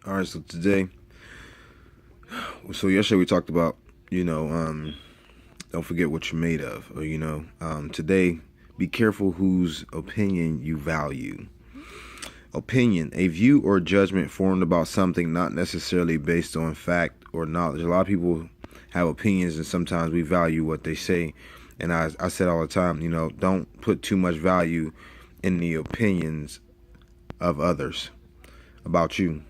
All right, so today, so yesterday we talked about, don't forget what you're made of, or today, be careful whose opinion you value. Opinion, a view or judgment formed about something not necessarily based on fact or knowledge. A lot of people have opinions, and sometimes we value what they say. And I said all the time, don't put too much value in the opinions of others about you.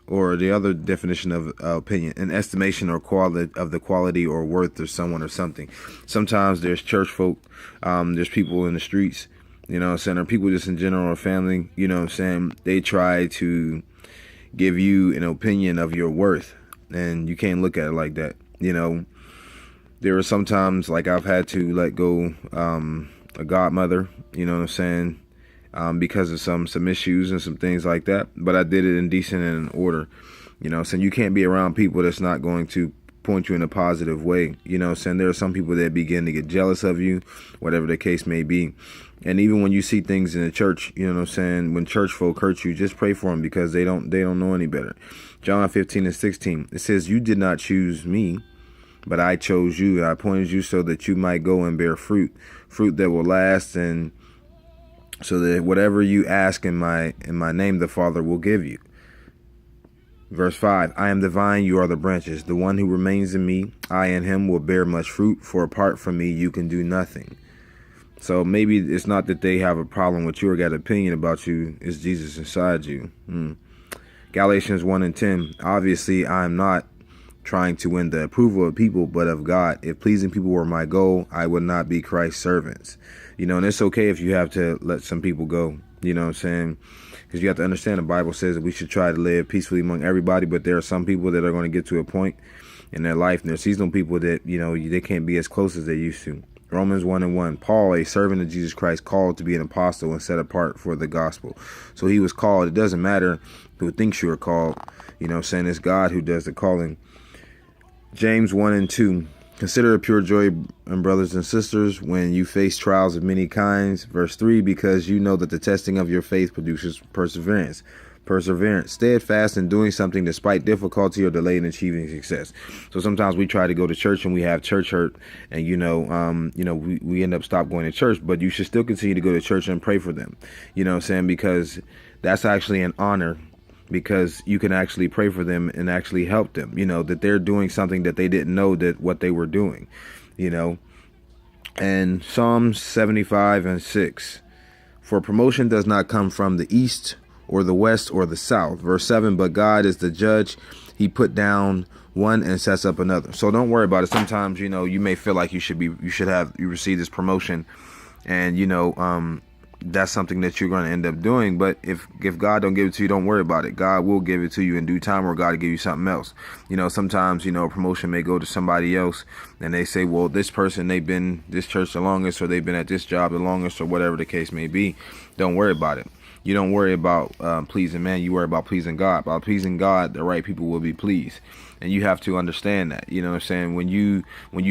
Or the other definition of opinion, an estimation or quality of the quality or worth of someone or something. Sometimes there's church folk, there's people in the streets, what I'm saying, or people just in general, or family, what I'm saying, they try to give you an opinion of your worth, and you can't look at it like that. There are sometimes, like, I've had to let go a godmother, what I'm saying, because of some issues and some things like that. But I did it in decent and in order. So you can't be around people that's not going to point you in a positive way. So there are some people that begin to get jealous of you, whatever the case may be. And even when you see things in the church, when church folk hurt you, just pray for them, because they don't know any better. John 15:16, it says, "You did not choose me, but I chose you. I appointed you so that you might go and bear fruit that will last, and so that whatever you ask in my name, the Father will give you." Verse 5, "I am the vine, you are the branches. The one who remains in me, I in him, will bear much fruit, for apart from me you can do nothing." So maybe it's not that they have a problem with you or got an opinion about you, it's Jesus inside you. Galatians 1:10, "Obviously I am not trying to win the approval of people, but of God. If pleasing people were my goal, I would not be Christ's servants." And it's okay if you have to let some people go, what I'm saying? Because you have to understand, the Bible says that we should try to live peacefully among everybody, but there are some people that are going to get to a point in their life, and there's seasonal people that, they can't be as close as they used to. Romans 1:1, "Paul, a servant of Jesus Christ, called to be an apostle and set apart for the gospel." So he was called. It doesn't matter who thinks you are called, it's God who does the calling. James 1:2, "Consider it pure joy, and brothers and sisters, when you face trials of many kinds." Verse 3, "Because you know that the testing of your faith produces perseverance. Steadfast in doing something despite difficulty, or delay in achieving success." So sometimes we try to go to church and we have church hurt, and we end up stop going to church, but you should still continue to go to church and pray for them. Because that's actually an honor, because you can actually pray for them and actually help them, that they're doing something that they didn't know that what they were doing, And Psalms 75:6, "For promotion does not come from the east or the west or the south." Verse 7, "But God is the judge. He put down one and sets up another." So don't worry about it. Sometimes, you may feel like you receive this promotion, and, that's something that you're going to end up doing. But if God don't give it to you, don't worry about it. God will give it to you in due time, or God will give you something else. Sometimes, a promotion may go to somebody else, and they say, well, this person, they've been this church the longest, or they've been at this job the longest, or whatever the case may be. Don't worry about it. You don't worry about pleasing man. You worry about pleasing God. By pleasing God, the right people will be pleased. And you have to understand that, when you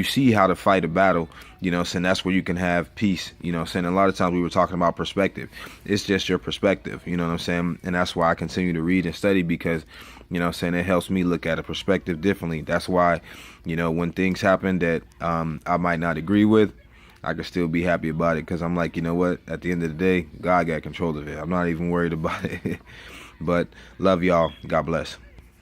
see how to fight a battle, that's where you can have peace, a lot of times we were talking about perspective. It's just your perspective, and that's why I continue to read and study, because, it helps me look at a perspective differently. That's why, when things happen that I might not agree with, I can still be happy about it, because I'm like, what? At the end of the day, God got control of it. I'm not even worried about it. But love y'all. God bless.